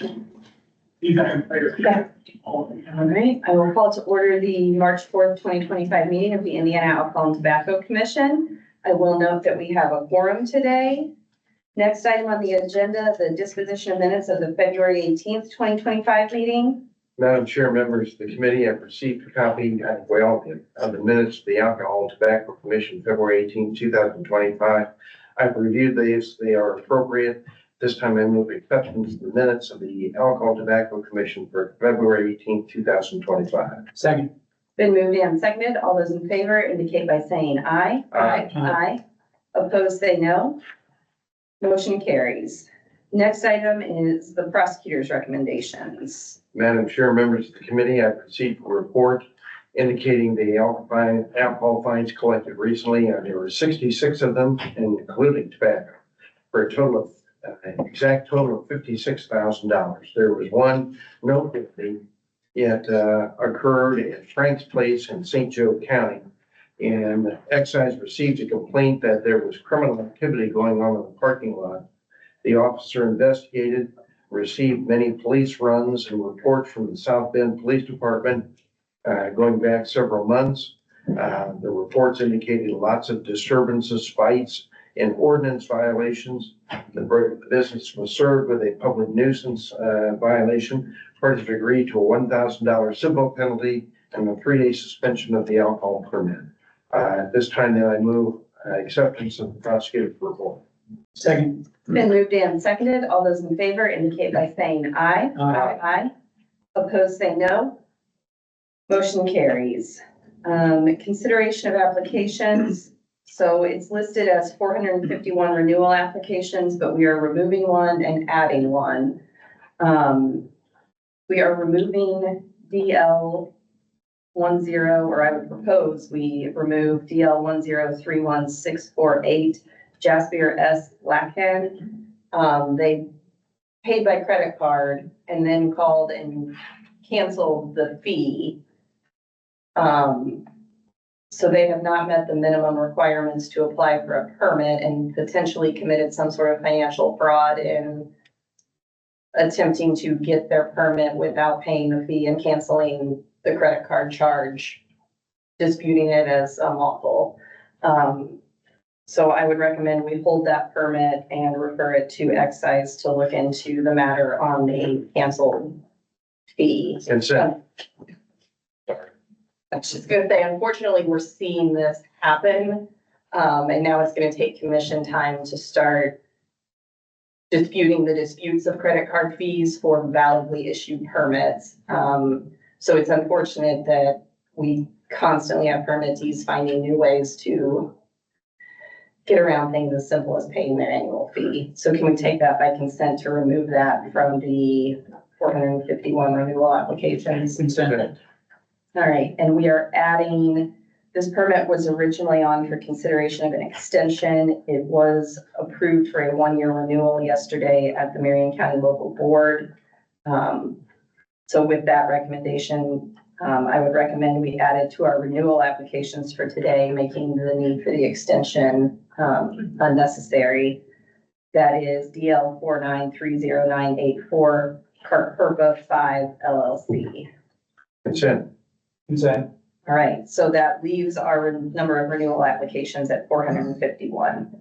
Okay. All right, I will call to order the March 4th, 2025 meeting of the Indiana Alcohol and Tobacco Commission. I will note that we have a quorum today. Next item on the agenda, the disposition of minutes of the February 18th, 2025 meeting. Madam Chair, members of the committee, I've received a copy of the minutes of the Alcohol and Tobacco Commission, February 18, 2025. I've reviewed these. They are appropriate. This time I move acceptance of the minutes of the Alcohol and Tobacco Commission for February 18, 2025. Second. Been moved and seconded. All those in favor indicate by saying aye. Aye. Aye. Opposed, say no. Motion carries. Next item is the prosecutor's recommendations. Madam Chair, members of the committee, I've received a report indicating the alcohol fines collected recently. There were 66 of them, including tobacco, for a total of exact total of $56,000. There was one noteworthy. It occurred at Frank's Place in St. Joe County, and excise received a complaint that there was criminal activity going on in the parking lot. The officer investigated, received many police runs and reports from the South Bend Police Department going back several months. The reports indicated lots of disturbances, fights, and ordinance violations. The business was served with a public nuisance violation. Parties agreed to a $1,000 civil penalty and a 3-day suspension of the alcohol permit. At this time, then I move acceptance of the prosecutor's report. Second. Been moved and seconded. All those in favor indicate by saying aye. Aye. Aye. Opposed, say no. Motion carries. Consideration of applications. So it's listed as 451 renewal applications, but we are removing one and adding one. We are removing DL 10, or I would propose we remove DL 1031648 Jasper S. Lacken. They paid by credit card and then called and canceled the fee. So they have not met the minimum requirements to apply for a permit and potentially committed some sort of financial fraud in attempting to get their permit without paying the fee and canceling the credit card charge, disputing it as unlawful. So I would recommend we hold that permit and refer it to excise to look into the matter on the canceled fee. Consent. Sorry. I was just gonna say, unfortunately, we're seeing this happen. And now it's gonna take commission time to start disputing the disputes of credit card fees for validly issued permits. So it's unfortunate that we constantly have permittees finding new ways to get around things as simple as paying their annual fee. So can we take that by consent to remove that from the 451 renewal applications? Consent. All right, and we are adding, this permit was originally on for consideration of an extension. It was approved for a 1-year renewal yesterday at the Marion County Local Board. So with that recommendation, I would recommend we add it to our renewal applications for today, making the need for the extension unnecessary. That is DL 4930984 Perpa 5 LLC. Consent. Consent. All right, so that leaves our number of renewal applications at 451.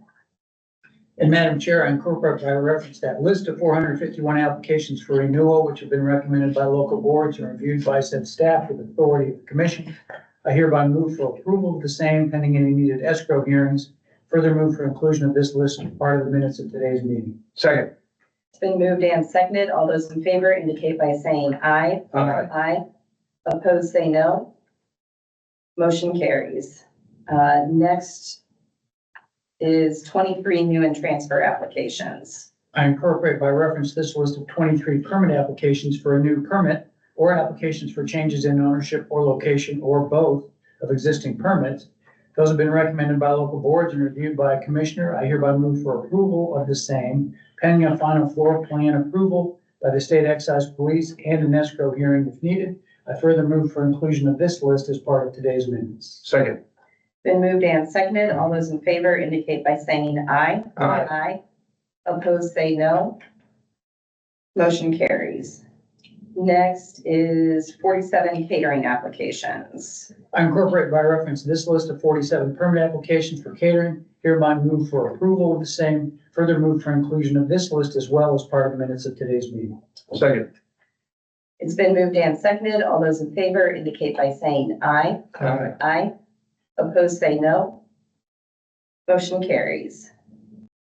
And Madam Chair, I incorporate by reference that list of 451 applications for renewal, which have been recommended by local boards and reviewed by said staff with authority of the commission. I hereby move for approval of the same pending any needed escrow hearings. Further move for inclusion of this list as part of the minutes of today's meeting. Second. It's been moved and seconded. All those in favor indicate by saying aye. Aye. Aye. Opposed, say no. Motion carries. Next is 23 new and transfer applications. I incorporate by reference this list of 23 permit applications for a new permit or applications for changes in ownership or location or both of existing permits. Those have been recommended by local boards and reviewed by a commissioner. I hereby move for approval of the same, pending a final floor plan approval by the state excise police and an escrow hearing if needed. I further move for inclusion of this list as part of today's minutes. Second. Been moved and seconded. All those in favor indicate by saying aye. Aye. Aye. Opposed, say no. Motion carries. Next is 47 catering applications. I incorporate by reference this list of 47 permit applications for catering, hereby move for approval of the same, further move for inclusion of this list as well as part of the minutes of today's meeting. Second. It's been moved and seconded. All those in favor indicate by saying aye. Aye. Aye. Opposed, say no. Motion carries.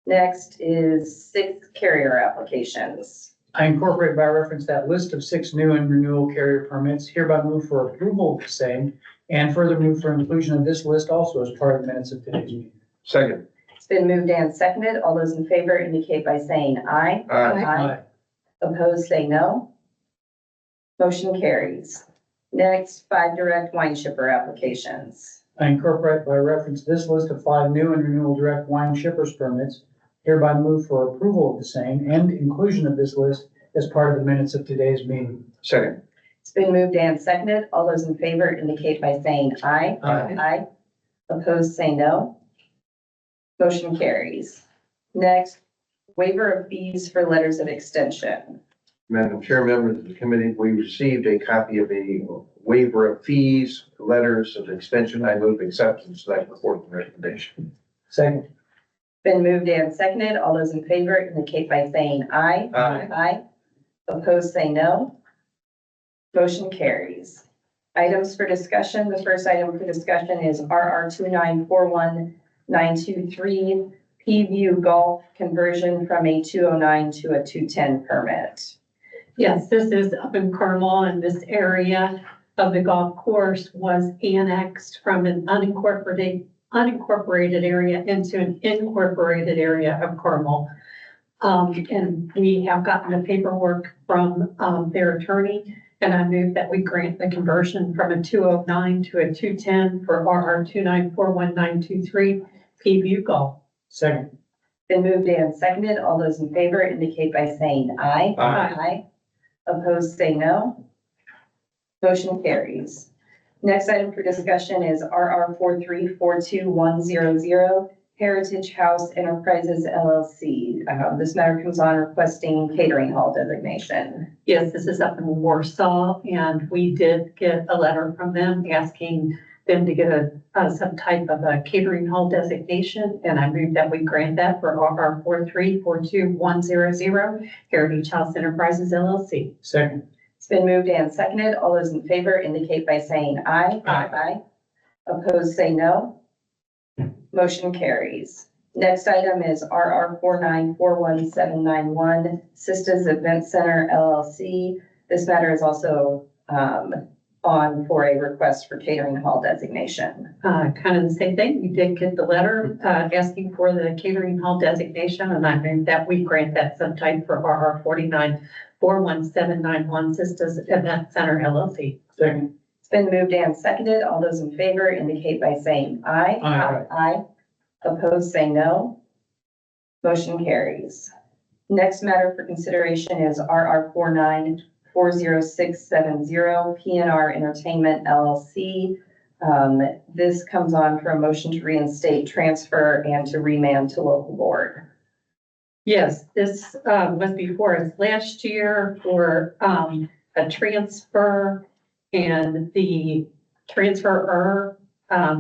Next is 6 carrier applications. I incorporate by reference that list of 6 new and renewal carrier permits, hereby move for approval of the same, and further move for inclusion of this list also as part of the minutes of today's meeting. Second. It's been moved and seconded. All those in favor indicate by saying aye. Aye. Opposed, say no. Motion carries. Next, 5 direct wine shipper applications. I incorporate by reference this list of 5 new and renewal direct wine shippers permits, hereby move for approval of the same and inclusion of this list as part of the minutes of today's meeting. Second. It's been moved and seconded. All those in favor indicate by saying aye. Aye. Aye. Opposed, say no. Motion carries. Next, waiver of fees for letters of extension. Madam Chair, members of the committee, we received a copy of a waiver of fees, letters of extension. I move acceptance of that report and recommendation. Second. Been moved and seconded. All those in favor indicate by saying aye. Aye. Aye. Opposed, say no. Motion carries. Items for discussion. The first item for discussion is RR 2941923 P-View Golf conversion from a 209 to a 210 permit. Yes, this is up in Carmel, and this area of the golf course was annexed from an unincorporated area into an incorporated area of Carmel. And we have gotten the paperwork from their attorney, and I move that we grant the conversion from a 209 to a 210 for RR 2941923 P-View Golf. Second. Been moved and seconded. All those in favor indicate by saying aye. Aye. Opposed, say no. Motion carries. Next item for discussion is RR 4342100 Heritage House Enterprises LLC. This matter comes on requesting catering hall designation. Yes, this is up in Warsaw, and we did get a letter from them asking them to get some type of a catering hall designation, and I move that we grant that for RR 4342100 Heritage House Enterprises LLC. Second. It's been moved and seconded. All those in favor indicate by saying aye. Aye. Opposed, say no. Motion carries. Next item is RR 4941791 Sistas Event Center LLC. This matter is also on for a request for catering hall designation. Kind of the same thing. We did get the letter asking for the catering hall designation, and I move that we grant that subtype for RR 4941791 Sistas Event Center LLC. Second. It's been moved and seconded. All those in favor indicate by saying aye. Aye. Aye. Opposed, say no. Motion carries. Next matter for consideration is RR 4940670 PNR Entertainment LLC. This comes on for a motion to reinstate, transfer, and to remand to local board. Yes, this was before us last year for a transfer, and the transferor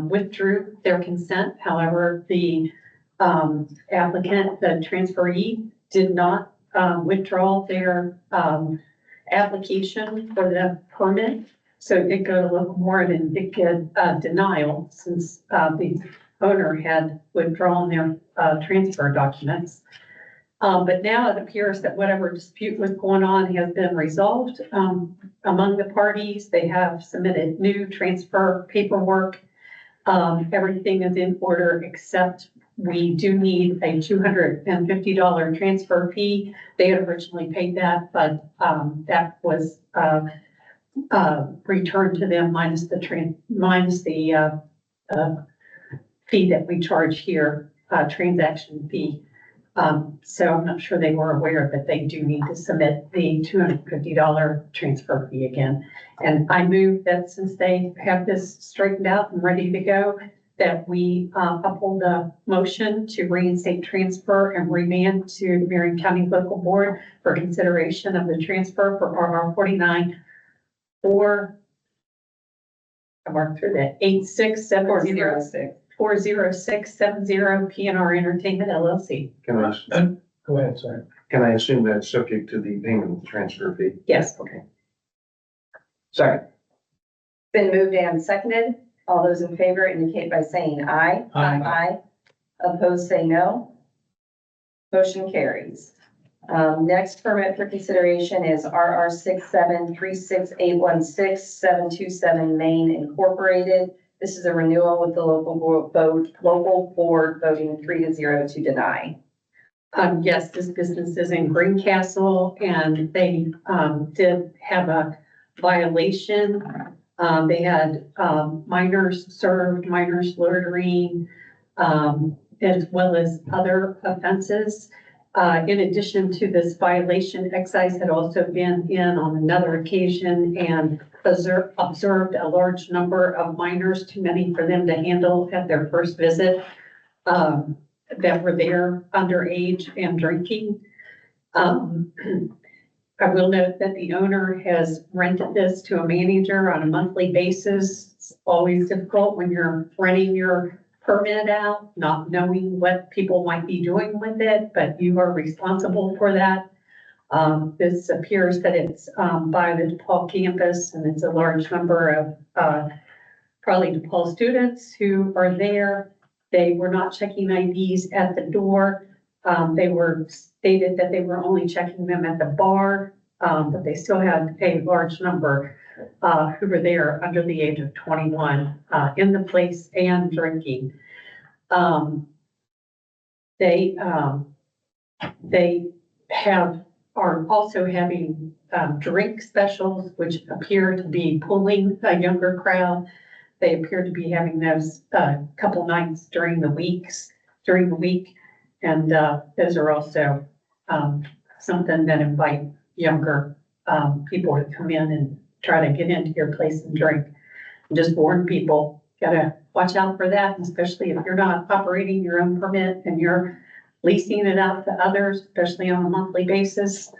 withdrew their consent. However, the applicant, the transferee, did not withdraw their application for the permit. So it did go to local board and did get denial since the owner had withdrawn their transfer documents. But now it appears that whatever dispute was going on has been resolved among the parties. They have submitted new transfer paperwork. Everything is in order, except we do need a $250 transfer fee. They had originally paid that, but that was returned to them minus the fee that we charge here, transaction fee. So I'm not sure they were aware that they do need to submit the $250 transfer fee again. And I move that since they have this straightened out and ready to go, that we uphold the motion to reinstate transfer and remand to the Marion County Local Board for consideration of the transfer for RR 49 or I marked through that 8670 40670 PNR Entertainment LLC. Can I, Go ahead, sorry. can I assume that's subject to the payment of the transfer fee? Yes. Okay. Second. Been moved and seconded. All those in favor indicate by saying aye. Aye. Aye. Opposed, say no. Motion carries. Next permit for consideration is RR 6736816 Maine Incorporated. This is a renewal with the local board voting 3-0 to deny. Yes, this business is in Greencastle and they, did have a violation. They had, minors served, minors loitering, as well as other offenses. In addition to this violation, excise had also been in on another occasion and observed a large number of minors, too many for them to handle at their first visit, that were there underage and drinking. I will note that the owner has rented this to a manager on a monthly basis. It's always difficult when you're renting your permit out, not knowing what people might be doing with it, but you are responsible for that. This appears that it's by the DePaul campus and it's a large number of probably DePaul students who are there. They were not checking IDs at the door. They were stated that they were only checking them at the bar, but they still had a large number who were there under the age of 21 in the place and drinking. They are also having drink specials, which appear to be pulling a younger crowd. They appear to be having those couple nights during the week. And those are also something that invite younger people to come in and try to get into your place and drink. And just warn people, gotta watch out for that, especially if you're not operating your own permit and you're leasing it out to others, especially on a monthly basis.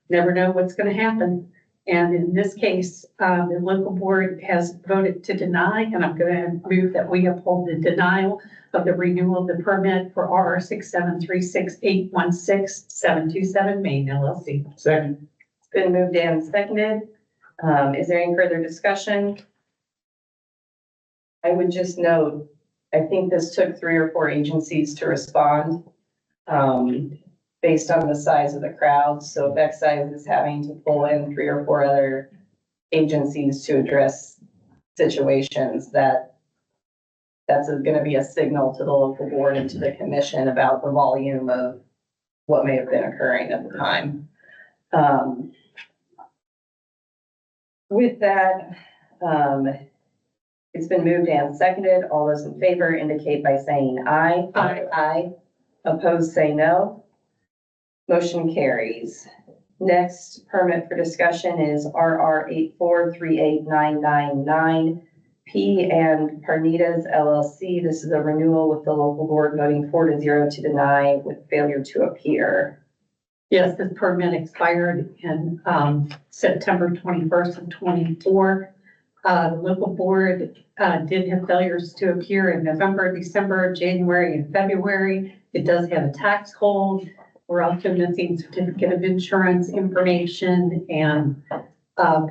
Never know what's gonna happen. And in this case, the local board has voted to deny, and I'm gonna move that we uphold the denial of the renewal of the permit for RR 6736816 Maine LLC. Second. It's been moved and seconded. Is there any further discussion? I would just note, I think this took 3 or 4 agencies to respond, based on the size of the crowd. So if excise is having to pull in 3 or 4 other agencies to address situations, that's going to be a signal to the local board and to the commission about the volume of what may have been occurring at the time. With that, it's been moved and seconded. All those in favor indicate by saying aye. Aye. Aye. Opposed, say no. Motion carries. Next permit for discussion is RR 8438999 P and Parnitas LLC. This is a renewal with the local board voting 4-0 to deny with failure to appear. Yes, this permit expired in September 21st of 24. The local board did have failures to appear in November, December, January, and February. It does have a tax hold. We're also missing certificate of insurance information and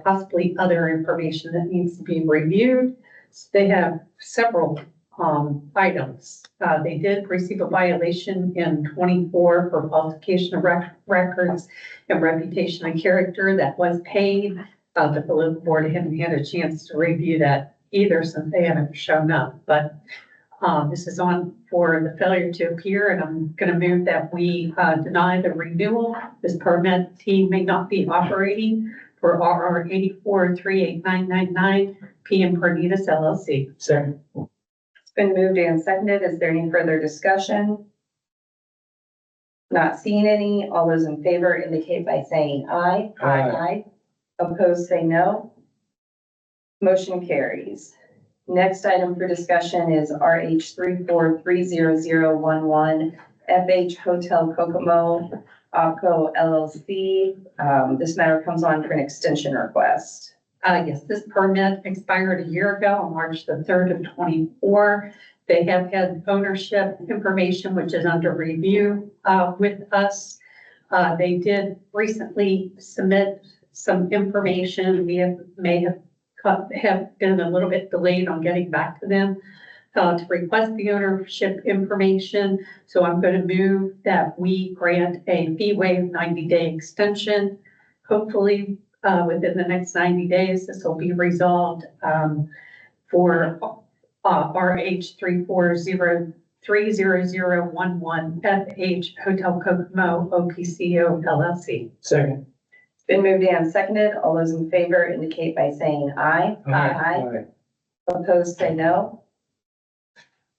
possibly other information that needs to be reviewed. So they have several items. They did receive a violation in 24 for falsification of records and reputation and character that was paid, but the local board hadn't had a chance to review that either since they haven't shown up. But this is on for the failure to appear, and I'm going to move that we deny the renewal. This permit team may not be operating for RR 8438999 P and Parnitas LLC. Second. It's been moved and seconded. Is there any further discussion? Not seeing any. All those in favor indicate by saying aye. Aye. Aye. Opposed, say no. Motion carries. Next item for discussion is RH 343011 FH Hotel Kokomo Opco LLC. This matter comes on for an extension request. Yes, this permit expired a year ago on March the 3rd of 24. They have had ownership information, which is under review, with us. They did recently submit some information. We may have been a little bit delayed on getting back to them to request the ownership information. So I'm going to move that we grant a fee waive 90-day extension. Hopefully, within the next 90 days, this will be resolved for RH 343011 FH Hotel Kokomo OPCO LLC. Second. It's been moved and seconded. All those in favor indicate by saying aye. Aye. Opposed, say no.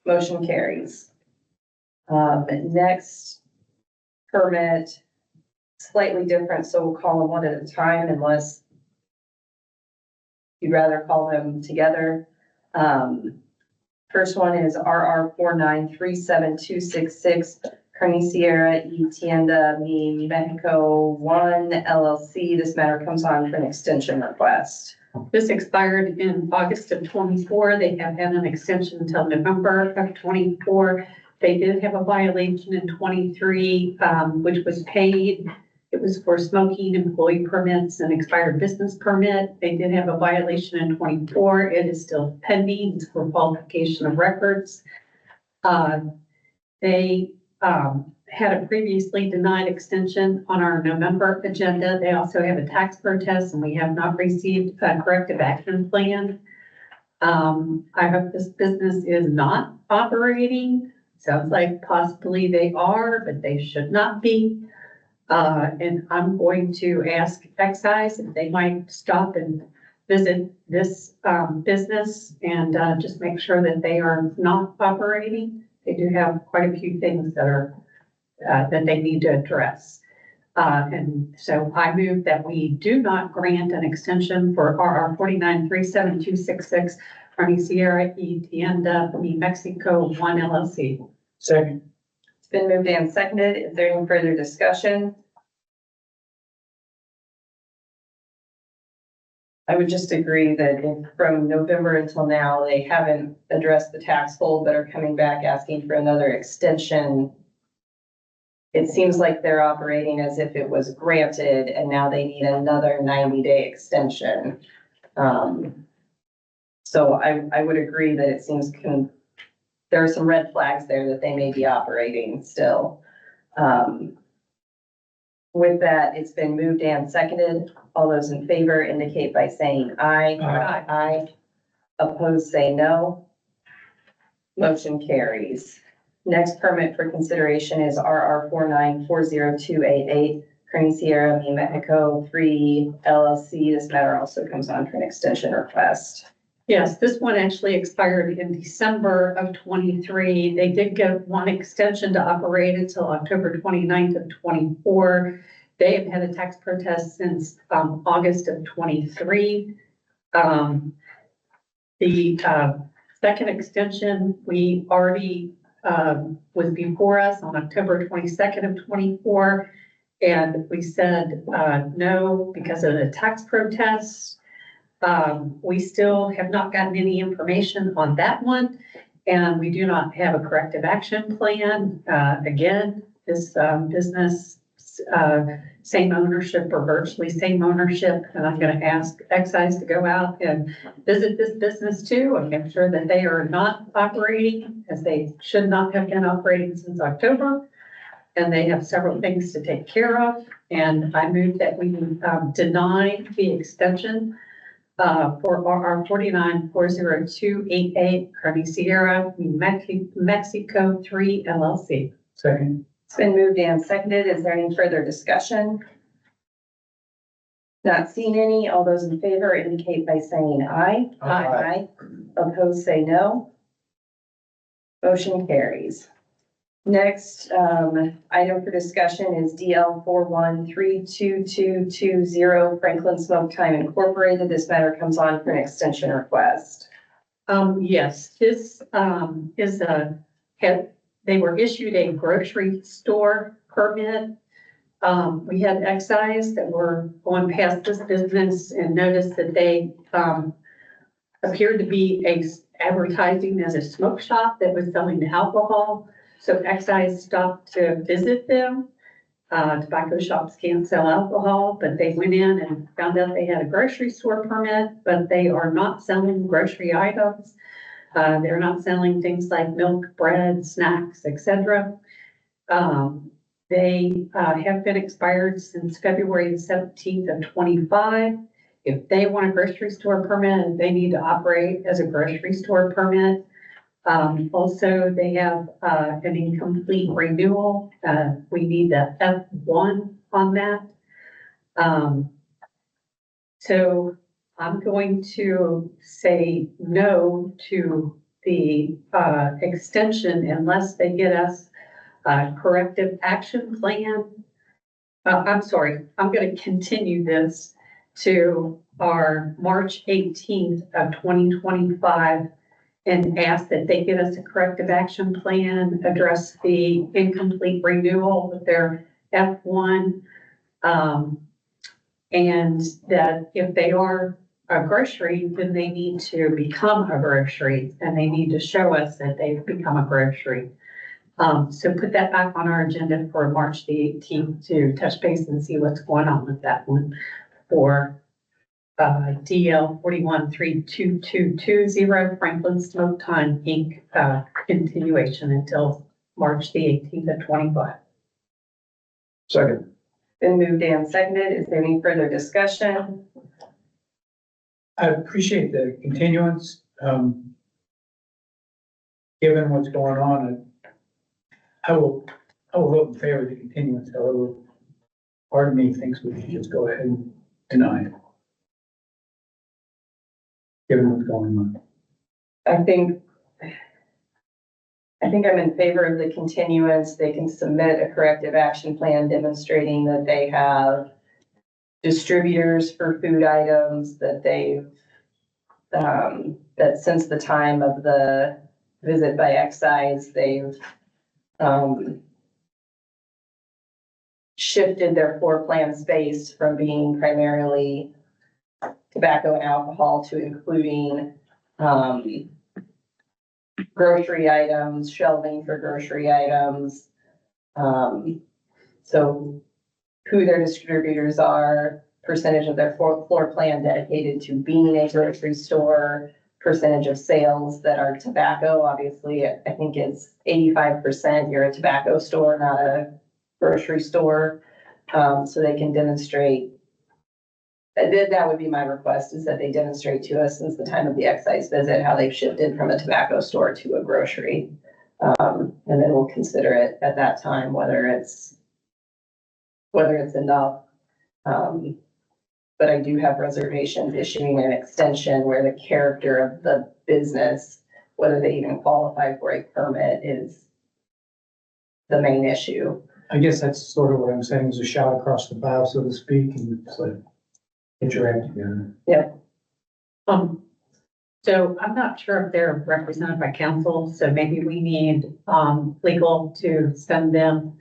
Motion carries. Next permit, slightly different, so we'll call them one at a time unless you'd rather call them together. First one is RR 4937266, Kearney Sierra y Tienda Mi Mexico 1 LLC. This matter comes on for an extension request. This expired in August of 24. They have had an extension until November of 24. They did have a violation in 23, which was paid. It was for smoking, employee permits, and expired business permit. They did have a violation in 24. It is still pending. It's for falsification of records. They had a previously denied extension on our November agenda. They also have a tax protest, and we have not received a corrective action plan. I hope this business is not operating. Sounds like possibly they are, but they should not be. And I'm going to ask excise if they might stop and visit this business and just make sure that they are not operating. They do have quite a few things that are that they need to address. And so I move that we do not grant an extension for RR 4937266 Kearney Sierra y Tienda Mi Mexico 1 LLC. Second. It's been moved and seconded. Is there any further discussion? I would just agree that if from November until now, they haven't addressed the tax hold but are coming back asking for another extension, it seems like they're operating as if it was granted and now they need another 90-day extension. So I would agree that it seems there are some red flags there that they may be operating still. With that, it's been moved and seconded. All those in favor indicate by saying aye. Aye. Aye. Opposed, say no. Motion carries. Next permit for consideration is RR 4940288, Kearney Sierra Mi Mexico 3 LLC. This matter also comes on for an extension request. Yes, this one actually expired in December of 23. They did get one extension to operate until October 29th of 24. They have had a tax protest since August of 23. The second extension, we already was before us on October 22nd of 24. And we said no because of the tax protests. We still have not gotten any information on that one, and we do not have a corrective action plan. Again, this business, same ownership or virtually same ownership, and I'm going to ask excise to go out and visit this business too and make sure that they are not operating as they should not have been operating since October. And they have several things to take care of. And I move that we deny the extension for RR 4940288 Kearney Sierra Mexico 3 LLC. Second. It's been moved and seconded. Is there any further discussion? Not seeing any. All those in favor indicate by saying aye. Aye. Opposed, say no. Motion carries. Next, item for discussion is DL 4132220 Franklin Smoke Time Incorporated. This matter comes on for an extension request. Yes, this, is they were issued a grocery store permit. We had excise that were going past this business and noticed that they, appeared to be advertising as a smoke shop that was selling alcohol. So excise stopped to visit them. Tobacco shops can't sell alcohol, but they went in and found out they had a grocery store permit, but they are not selling grocery items. They're not selling things like milk, bread, snacks, etc. They have been expired since February 17th of 25. If they want a grocery store permit, they need to operate as a grocery store permit. Also, they have an incomplete renewal. We need the F1 on that. So I'm going to say no to the extension unless they get us a corrective action plan. I'm sorry, I'm going to continue this to our March 18th of 2025 and ask that they get us a corrective action plan, address the incomplete renewal with their F1. And that if they are a grocery, then they need to become a grocery and they need to show us that they've become a grocery. So put that back on our agenda for March the 18th to touch base and see what's going on with that one for DL 413220 Franklin Smoke Time Inc. Continuation until March the 18th of 25. Second. Been moved and seconded. Is there any further discussion? I appreciate the continuance. Given what's going on, I will vote in favor of the continuance. However, part of me thinks we should just go ahead and deny it. Given what's going on. I think I'm in favor of the continuance. They can submit a corrective action plan demonstrating that they have distributors for food items, that they've, that since the time of the visit by excise, they've, shifted their floor plan space from being primarily tobacco and alcohol to including, grocery items, shelving for grocery items. So who their distributors are, percentage of their floor plan dedicated to being a grocery store, percentage of sales that are tobacco. Obviously, I think it's 85% you're a tobacco store, not a grocery store. So they can demonstrate. That would be my request, is that they demonstrate to us since the time of the excise visit, how they've shifted from a tobacco store to a grocery. And then we'll consider it at that time, whether it's enough. But I do have reservations issuing an extension where the character of the business, whether they even qualify for a permit, is the main issue. I guess that's sort of what I'm saying, is a shot across the bow, so to speak, and it's like interact together. So I'm not sure if they're represented by council, so maybe we need, legal to send them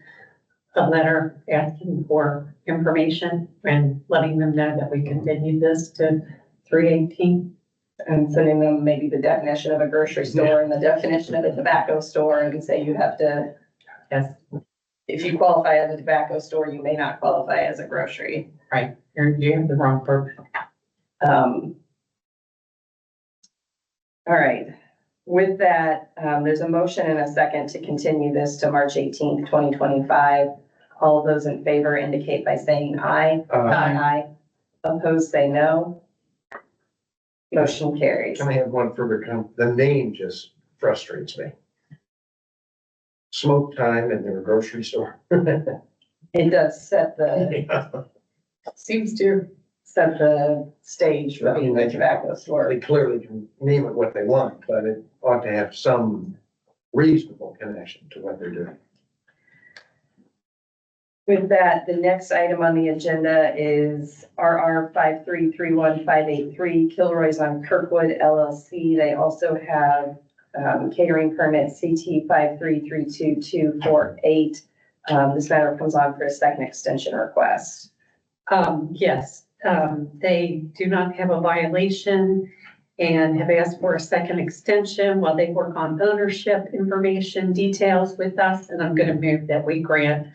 a letter asking for information and letting them know that we continued this to 3/18. And sending them maybe the definition of a grocery store and the definition of a tobacco store, and say you have to, Yes, if you qualify as a tobacco store, you may not qualify as a grocery. right, you have the wrong purpose. All right, with that, there's a motion and a second to continue this to March 18th, 2025. All of those in favor indicate by saying aye. Aye. Opposed, say no. Motion carries. Can I have one further comment? The name just frustrates me. Smoke Time in their grocery store. It does set the, seems to set the stage for being a tobacco store. They clearly can name it what they want, but it ought to have some reasonable connection to what they're doing. With that, the next item on the agenda is RR 5331583 Kilroy's on Kirkwood LLC. They also have catering permit CT 5332248. This matter comes on for a second extension request. Yes, they do not have a violation and have asked for a second extension while they work on ownership information details with us. And I'm gonna move that we grant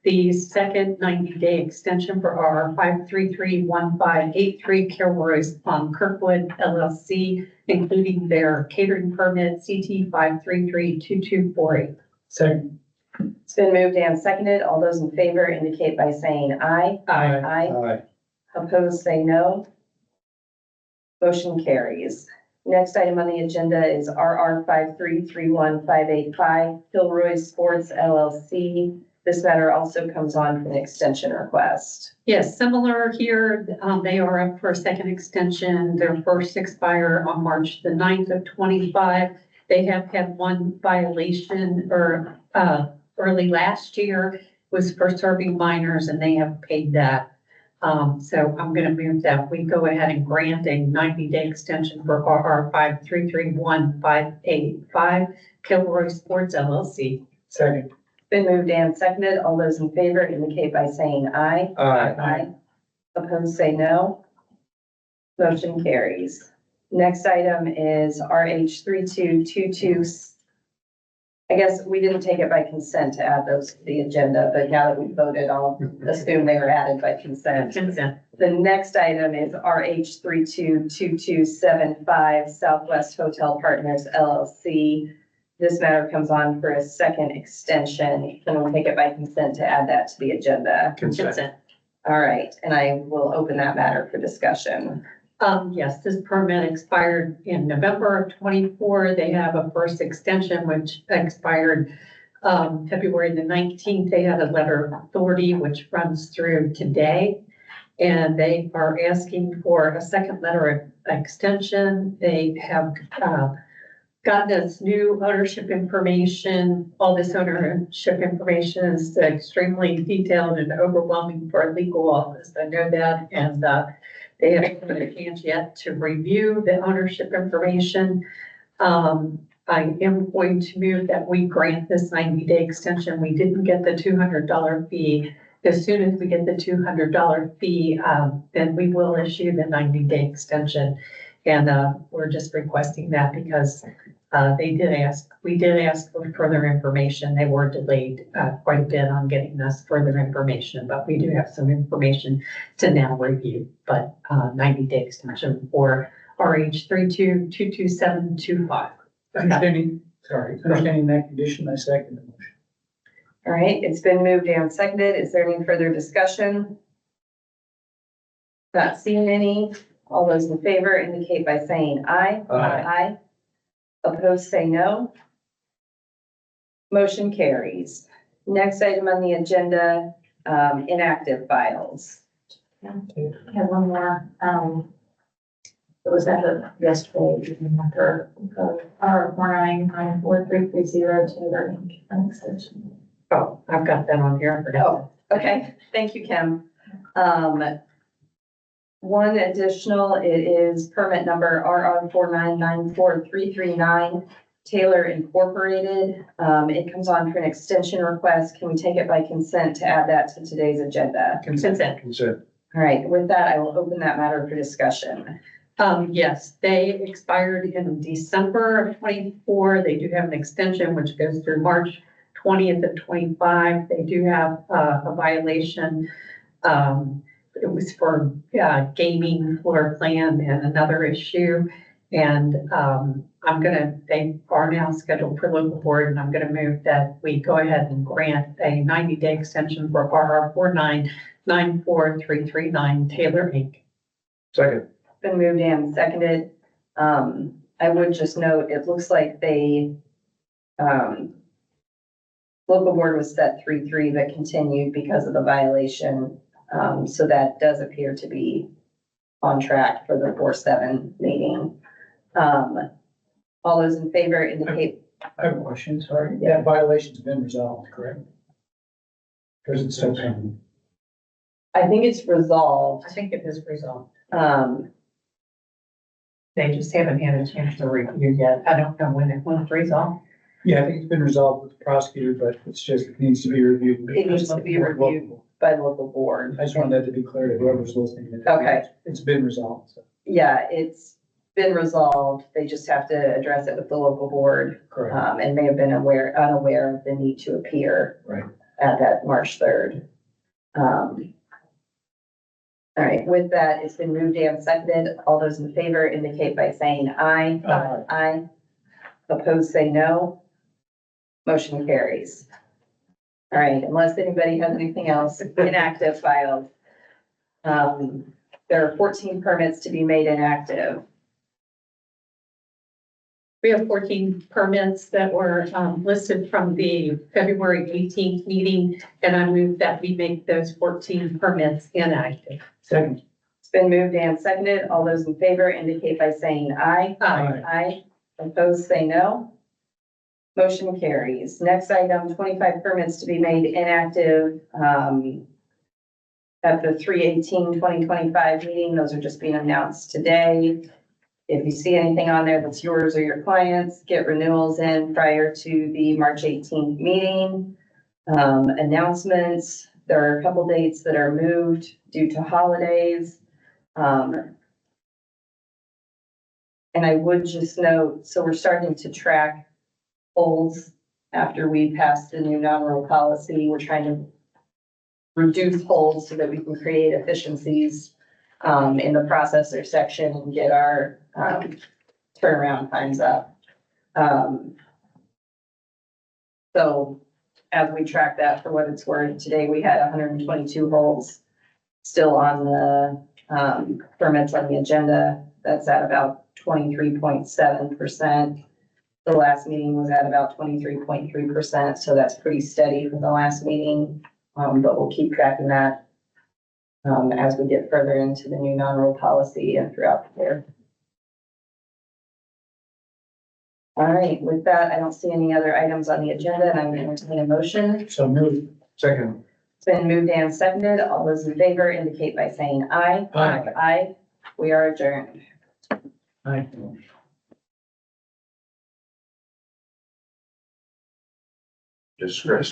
the second 90-day extension for our 5331583 Kilroy's on Kirkwood LLC, including their catering permit CT 5332248. Second. It's been moved and seconded. All those in favor indicate by saying aye. Aye. Aye. Opposed, say no. Motion carries. Next item on the agenda is RR 5331585 Kilroy Sports LLC. This matter also comes on for an extension request. Yes, similar here. They are up for a second extension. Their first expire on March the 9th of 25. They have had one violation or early last year was for serving minors and they have paid that. So I'm going to move that we go ahead and grant a 90-day extension for RR 5331585 Kilroy Sports LLC. Second. Been moved and seconded. All those in favor indicate by saying aye. Aye. Opposed, say no. Motion carries. Next item is RH 3222. I guess we didn't take it by consent to add those to the agenda, but now that we voted, I'll assume they were added by consent. Consent. The next item is RH 322275 Southwest Hotel Partners LLC. This matter comes on for a second extension. Can we take it by consent to add that to the agenda? Consent. All right, and I will open that matter for discussion. Yes, this permit expired in November of 24. They have a first extension which expired February the 19th. They had a letter of authority which runs through today. And they are asking for a second letter of extension. They have gotten us new ownership information. All this ownership information is extremely detailed and overwhelming for a legal office. I know that. And they haven't had a chance yet to review the ownership information. I am going to move that we grant this 90-day extension. We didn't get the $200 fee. As soon as we get the $200 fee, then we will issue the 90-day extension. And we're just requesting that because we did ask for further information. They were delayed quite a bit on getting us further information, but we do have some information to now review. But 90-day extension for RH 32222725. Understanding that condition, I second the motion. All right, it's been moved and seconded. Is there any further discussion? Not seeing any. All those in favor indicate by saying aye. Aye. Opposed, say no. Motion carries. Next item on the agenda, inactive files. I have one more, it was added yesterday, even after, R49943330 Taylor Inc. an extension. Oh, I've got that on here. Oh, okay. Thank you, Kim. One additional, it is permit number RR4994339 Taylor Incorporated. It comes on for an extension request. Can we take it by consent to add that to today's agenda? Consent. Consent. All right, with that, I will open that matter for discussion. Yes, they expired in December of 24. They do have an extension which goes through March 20th of 25. They do have a violation. It was for gaming floor plan and another issue. And they are now scheduled for local board, and I'm gonna move that we go ahead and grant a 90-day extension for RR 4994339 Taylor Inc. Second. Been moved and seconded. I would just note, it looks like they, local board was set 3-3, but continued because of the violation. So that does appear to be on track for the 4-7 meeting. All those in favor indicate, I have a question, sorry. That violation's been resolved, correct? Or is it still pending? I think it's resolved. I think it is resolved. Um, They just haven't had a chance to review yet. I don't know when it was resolved. Yeah, I think it's been resolved with the prosecutor, but it's just, it needs to be reviewed. It needs to be reviewed. by local board. I just wanted that to be clear to whoever's listening. that Okay. It's been resolved, so. Yeah, it's been resolved. They just have to address it with the local board. Correct. And may have been unaware of the need to appear. Right. At that March 3rd. All right, with that, it's been moved and seconded. All those in favor indicate by saying aye. Aye. Aye. Opposed, say no. Motion carries. All right, unless anybody has anything else inactive filed. There are 14 permits to be made inactive. We have 14 permits that were listed from the February 18th meeting, and I move that we make those 14 permits inactive. Second. It's been moved and seconded. All those in favor indicate by saying aye. Aye. Aye. Opposed, say no. Motion carries. Next item, 25 permits to be made inactive, at the 3/18/2025 meeting. Those are just being announced today. If you see anything on there that's yours or your clients, get renewals in prior to the March 18th meeting. Announcements, there are a couple dates that are moved due to holidays. And I would just note, so we're starting to track holds after we pass the new non-roll policy. We're trying to reduce holds so that we can create efficiencies in the processor section and get our turnaround times up. So as we track that for what it's worth, today we had 122 holds still on the permits on the agenda. That's at about 23.7%. The last meeting was at about 23.3%, so that's pretty steady for the last meeting. But we'll keep tracking that as we get further into the new non-roll policy and throughout the year. All right, with that, I don't see any other items on the agenda, and I'm going to entertain a motion. So moved. Second. It's been moved and seconded. All those in favor indicate by saying aye. Aye. Aye. We are adjourned. Aye. Discuss